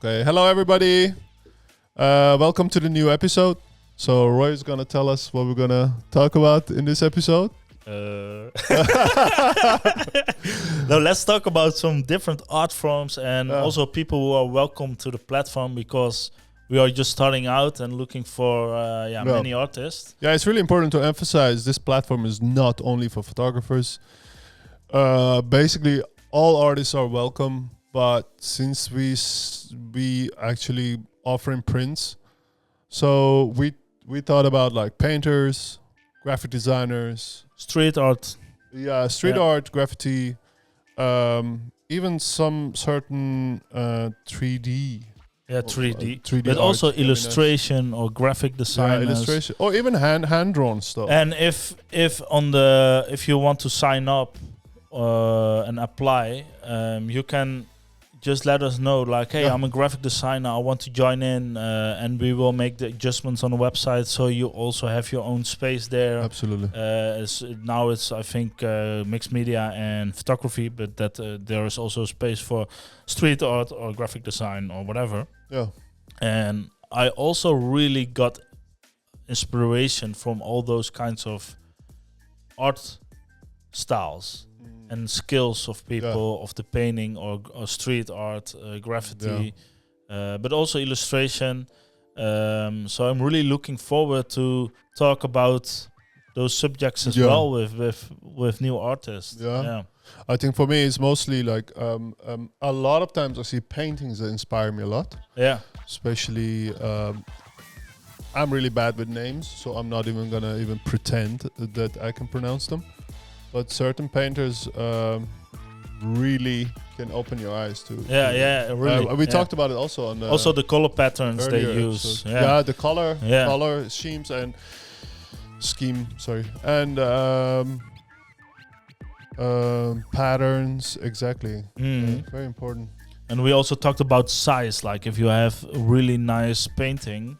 Okay, hello everybody. Welcome to the new episode. So Roy is gonna tell us what we're gonna talk about in this episode. No, let's talk about some different art forms and also people who are welcome to the platform because we are just starting out and looking for many artists. Yeah, it's really important to emphasize this platform is not only for photographers. Basically, all artists are welcome, but since we actually offering prints, so we thought about like painters, graphic designers, street art, art, graffiti, even some certain 3D. Yeah, 3D. 3D but art, also illustration or graphic design. Yeah, illustration. Or even hand drawn stuff. And if you want to sign up and apply, you can just let us know, like, hey, I'm a graphic designer, I want to join in, and we will make the adjustments on the website so you also have your own space there. Absolutely. Now it's, I think, mixed media and photography, but that there is also space for street art or graphic design or whatever. Yeah. And I also really got inspiration from all those kinds of art styles and skills of people, of the painting or street art, graffiti, but also illustration. So I'm really looking forward to talk about those subjects as well with new artists. Yeah. I think for me it's mostly like a lot of times I see paintings that inspire me a lot. Yeah. Especially I'm really bad with names, so I'm not even gonna even pretend that I can pronounce them. But certain painters really can open your eyes to. Really. We talked about it also on also the color patterns they use. Episode. The color schemes and patterns. Exactly. Very important. And we also talked about size. Like if you have a really nice painting,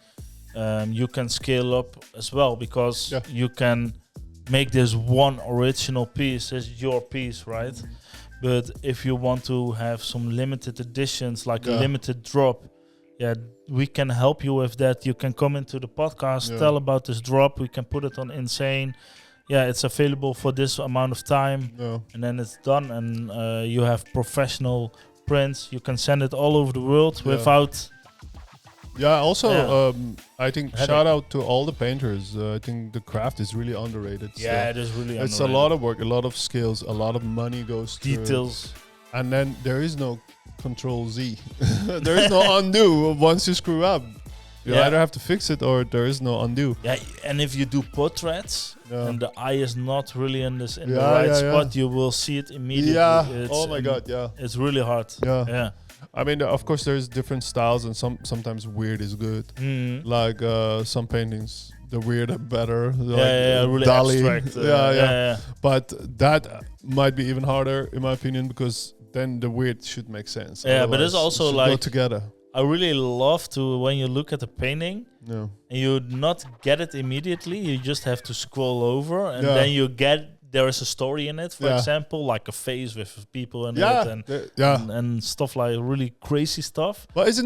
you can scale up as well because you can make this one original piece as your piece, right? But if you want to have some limited editions, like a limited drop, we can help you with that. You can come into the podcast, tell about this drop. We can put it on Insane. Yeah, it's available for this amount of time, and then it's done. And you have professional prints. You can send it all over the world without. I think shout out to all the painters. I think the craft is really underrated. It is really underrated. It's a lot of work, a lot of skills, a lot of money goes to details. And then there is no Control Z. There is no undo once you screw up. You either have to fix it or there is no undo. Yeah, and if you do portraits and the eye is not really in the right spot, you will see it immediately. Yeah. Oh my God. Yeah. It's really hard. Yeah. I mean, of course, there's different styles, and sometimes weird is good. Like some paintings, the weird are better. Really Dali. abstract. But that might be even harder, in my opinion, because then the weird should make sense. Yeah, but it's also like go together. I really love to when you look at a painting and you not get it immediately. You just have to scroll over, and then you get. There is a story in it, for example, like a face with people in it and stuff like really crazy stuff. Well, isn't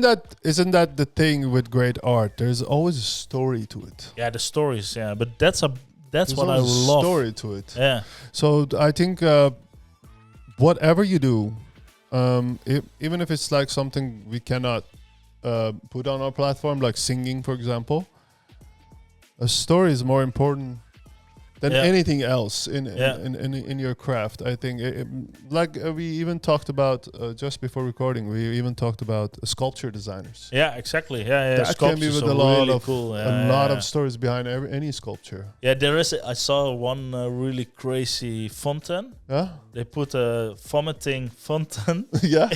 that the thing with great art? There's always a story to it. Yeah, the stories, but that's what I love. Story to it. Yeah. So I think whatever you do, even if it's like something we cannot put on our platform, like singing, for example, a story is more important than anything else in your craft. I think we even talked about just before recording. We even talked about sculpture designers. Yeah, exactly. That can be with a lot of cool. a lot of stories behind any sculpture. Yeah, there is. I saw one really crazy fountain. Yeah, they put a vomiting fountain.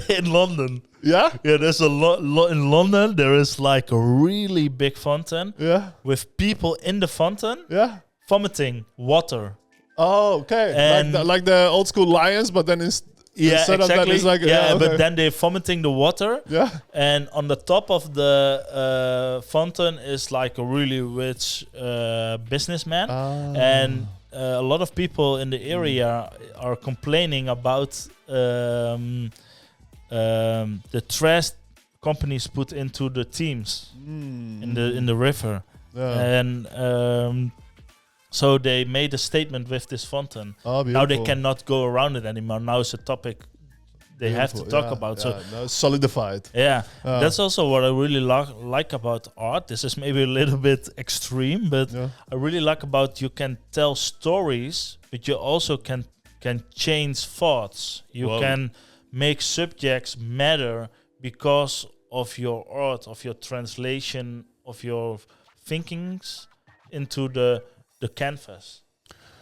In London. Yeah, there's a lot in London. There is like a really big fountain. Yeah, with people in the fountain. Yeah. Vomiting water. Oh, okay. And like the old school lions, but then instead of that, it's like but then they're vomiting the water. Yeah. And on the top of the fountain is like a really rich businessman, and a lot of people in the area are complaining about the trash companies put into the teams in the river, and so they made a statement with this fountain. Now they cannot go around it anymore. Now it's a topic they have to talk about. So now it's solidified. That's also what I really like about art. This is maybe a little bit extreme, but I really like about you can tell stories, but you also can change thoughts. You can make subjects matter because of your art, of your translation, of your thinkings into the canvas.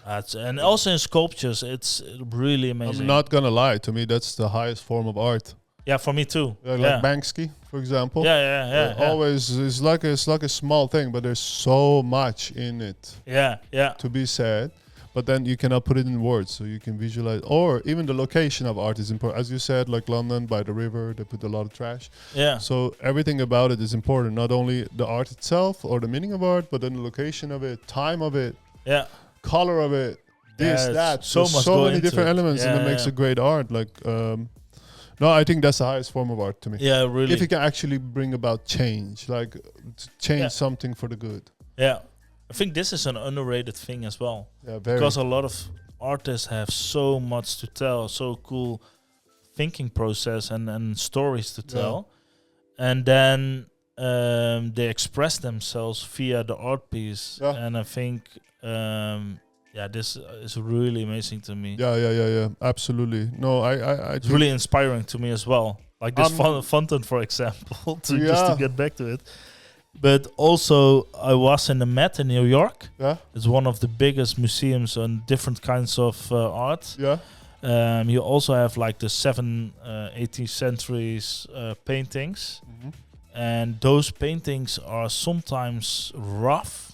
And also in sculptures, it's really amazing. I'm not gonna lie, to me that's the highest form of art. Yeah, for me too. Like Banksy, for example. Always it's like a small thing, but there's so much in it. To be said. But then you cannot put it in words, so you can visualize. Or even the location of art is important. As you said, like London, by the river, they put a lot of trash. So everything about it is important. Not only the art itself or the meaning of art, but then the location of it, time of it, color of it, that. So many different elements, and it makes a great art. Like, no, I think that's the highest form of art to me. Yeah, really. If you can actually bring about change, like change something for the good. Yeah. I think this is an underrated thing as well. Yeah, very. Because a lot of artists have so much to tell, so cool thinking process and stories to tell. And then they express themselves via the art piece. And I think, this is really amazing to me. Yeah. Absolutely. No, I it's really inspiring to me as well. Like this fountain, for example, just to get back to it. But also, I was in the Met in New York. It's one of the biggest museums on different kinds of art. You also have like the 18th centuries paintings. And those paintings are sometimes rough.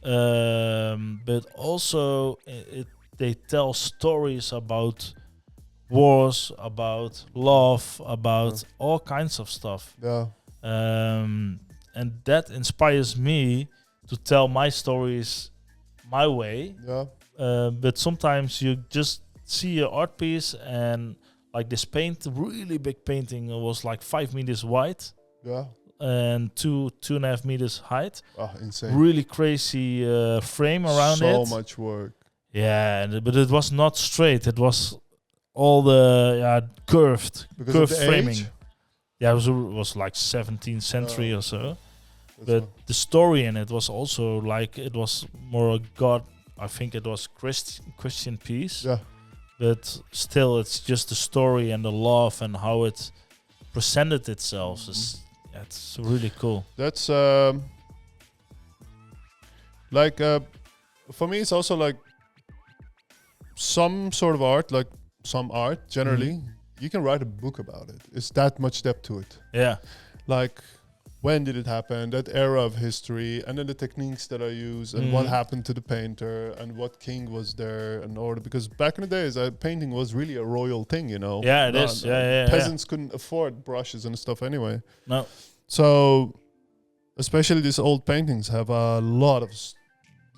But also, they tell stories about wars, about love, about all kinds of stuff. And that inspires me to tell my stories my way. But sometimes you just see an art piece and like this really big painting was like 5 meters wide. And 2.5 meters height. Insane. Really crazy frame around it. So much work. But it was not straight. It was all the curved framing. Age? Yeah, it was like 17th century or so. But the story in it was also like, it was more a God, I think it was Christian piece. But still, it's just the story and the love and how it presented itself. It's really cool. That's for me, it's also like some sort of art, like some art generally. You can write a book about it. It's that much depth to it. Like, when did it happen, that era of history, and then the techniques that are used, and what happened to the painter, and what king was there in order. Because back in the days, painting was really a royal thing, you know. Yeah, it is. Peasants couldn't afford brushes and stuff anyway. No. So, especially these old paintings have a lot of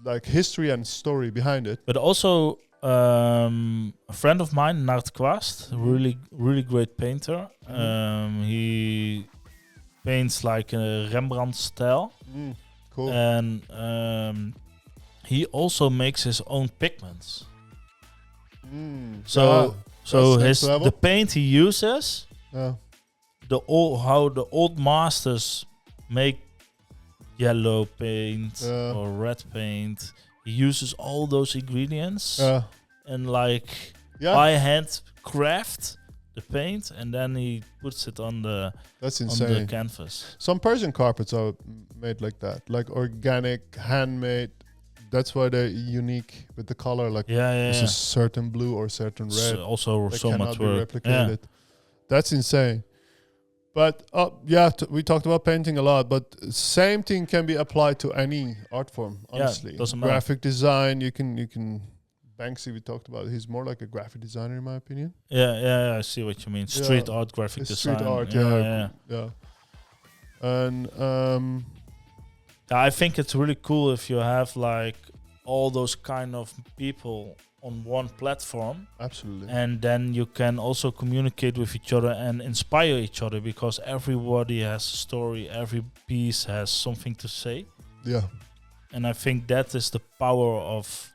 like history and story behind it. But also, a friend of mine, Nart Kwast, really great painter. He paints like a Rembrandt style. Cool. And he also makes his own pigments. So the paint he uses, how the old masters make yellow paint or red paint. He uses all those ingredients and like by hand craft the paint, and then he puts it on the canvas. Some Persian carpets are made like that, like organic, handmade. That's why they're unique with the color. Like there's a certain blue or certain red. Also, so much be work. Replicated. That's insane. But we talked about painting a lot, but same thing can be applied to any art form. Honestly, doesn't matter. Graphic design, you can. Banksy, we talked about. He's more like a graphic designer, in my opinion. Yeah, I see what you mean. Street art, graphic design. Street art, yeah. And I think it's really cool if you have like all those kind of people on one platform. Absolutely. And then you can also communicate with each other and inspire each other, because everybody has a story, every piece has something to say. Yeah. And I think that is the power of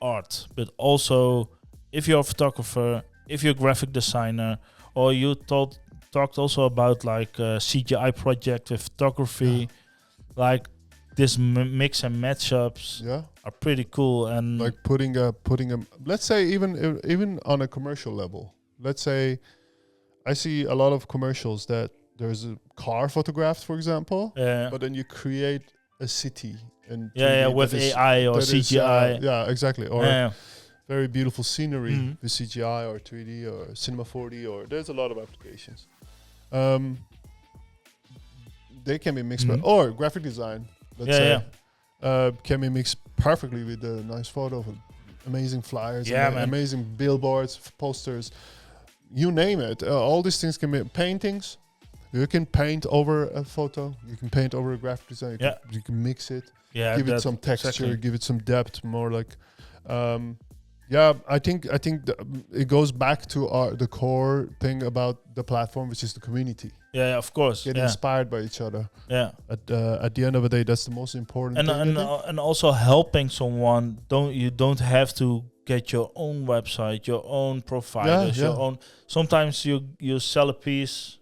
art. But also, if you're a photographer, if you're a graphic designer, or you talked also about like a CGI project with photography, like this mix and matchups are pretty cool. And like putting a let's say even on a commercial level, let's say I see a lot of commercials that there's a car photographed, for example, but then you create a city and with AI or CGI, exactly, or very beautiful scenery with CGI or 3D or Cinema 4D, or there's a lot of applications. They can be mixed, or graphic design. Let's say can be mixed perfectly with a nice photo of amazing flyers, amazing billboards, posters, you name it. All these things can be paintings. You can paint over a photo. You can paint over a graphic design. You can mix it. Give it some texture. Give it some depth. More like, I think it goes back to the core thing about the platform, which is the community. Yeah, of course. Get inspired by each other. Yeah. At the end of the day, that's the most important thing. And also helping someone. You don't have to get your own website, your own providers, your own. Sometimes you sell a piece,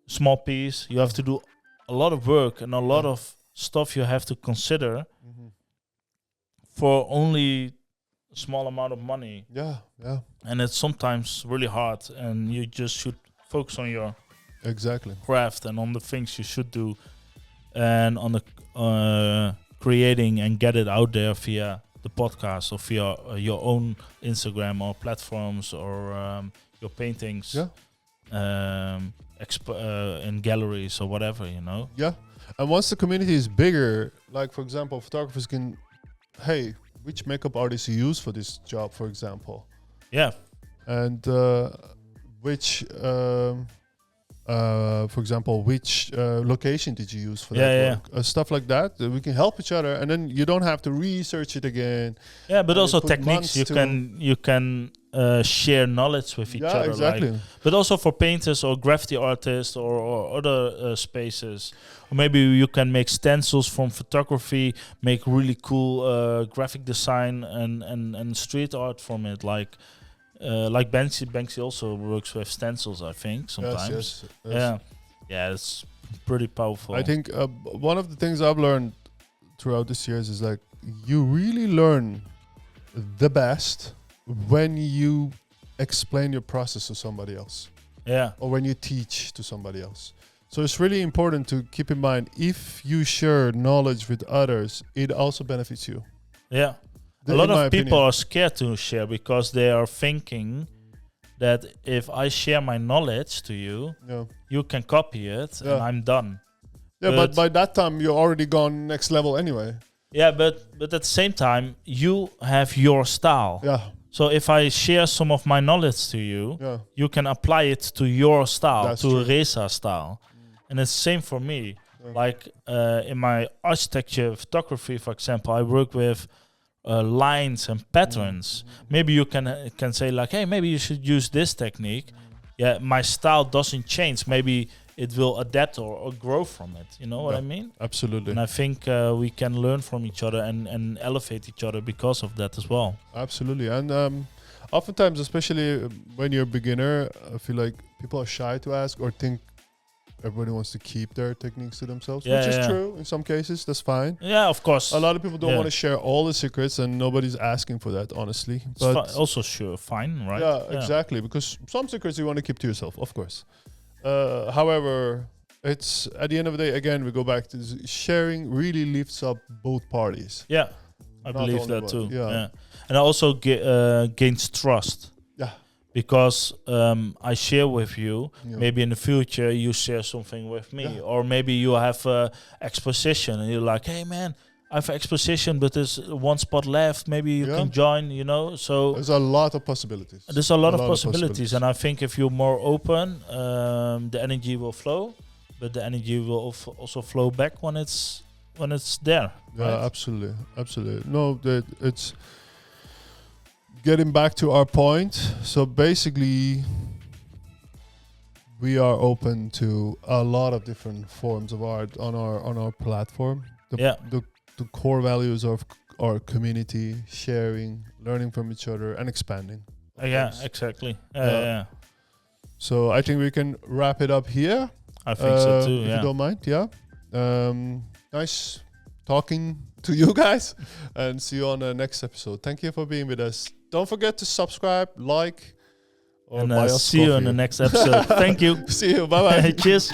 small piece. You have to do a lot of work and a lot of stuff you have to consider for only a small amount of money. Yeah. And it's sometimes really hard, and you just should focus on your craft and on the things you should do, and on the creating and get it out there via the podcast or via your own Instagram or platforms or your paintings in galleries or whatever, Yeah. And once the community is bigger, like for example, photographers can, hey, which makeup artist you use for this job, for example. Yeah. And which, for example, which location did you use for that work? Stuff like that. We can help each other, and then you don't have to research it again. Yeah, but also techniques you can share knowledge with each other. Exactly. But also for painters or graffiti artists or other spaces. Or maybe you can make stencils from photography, make really cool graphic design and street art from it. Like Banksy also works with stencils, I think, sometimes. Yes. Yeah, it's pretty powerful. I think one of the things I've learned throughout this years is like you really learn the best when you explain your process to somebody else. Yeah. Or when you teach to somebody else. So it's really important to keep in mind, if you share knowledge with others, it also benefits you. Yeah. A lot of people are scared to share because they are thinking that if I share my knowledge to you, you can copy it and I'm done. Yeah, but by that time, you're already gone next level anyway. Yeah, but at the same time, you have your style. Yeah. So if I share some of my knowledge to you, you can apply it to your style, to Reza's style. And it's the same for me. Yeah. Like in my architecture photography, for example, I work with lines and patterns. Maybe you can say like, hey, maybe you should use this technique. Yeah, my style doesn't change. Maybe it will adapt or grow from it. You know what I mean? Absolutely. And I think we can learn from each other and elevate each other because of that as well. Absolutely. And oftentimes, especially when you're a beginner, I feel like people are shy to ask or think everybody wants to keep their techniques to themselves, which is true in some cases. That's fine. Yeah, of course. A lot of people don't want to share all the secrets, and nobody's asking for that, honestly. But also fine, right? Yeah, exactly. Because some secrets you want to keep to yourself, of course. However, it's at the end of the day, again, we go back to this, sharing really lifts up both parties. Yeah, I believe that too. Yeah. And also gains trust. Yeah. Because I share with you, maybe in the future you share something with me, or maybe you have a exposition and you're like, hey man, I have an exposition, but there's one spot left. Maybe you can join, So there's a lot of possibilities. There's a lot of possibilities. And I think if you're more open, the energy will flow, but the energy will also flow back when it's there. Yeah, right? Absolutely. No, getting back to our point, so basically we are open to a lot of different forms of art on our platform. The core values of our community, sharing, learning from each other, and expanding. Exactly. So I think we can wrap it up here. I think so too. If you don't mind, nice talking to you guys, and see you on the next episode. Thank you for being with us. Don't forget to subscribe, like, or and see you in the next episode. Thank you. See you. Bye bye. Cheers.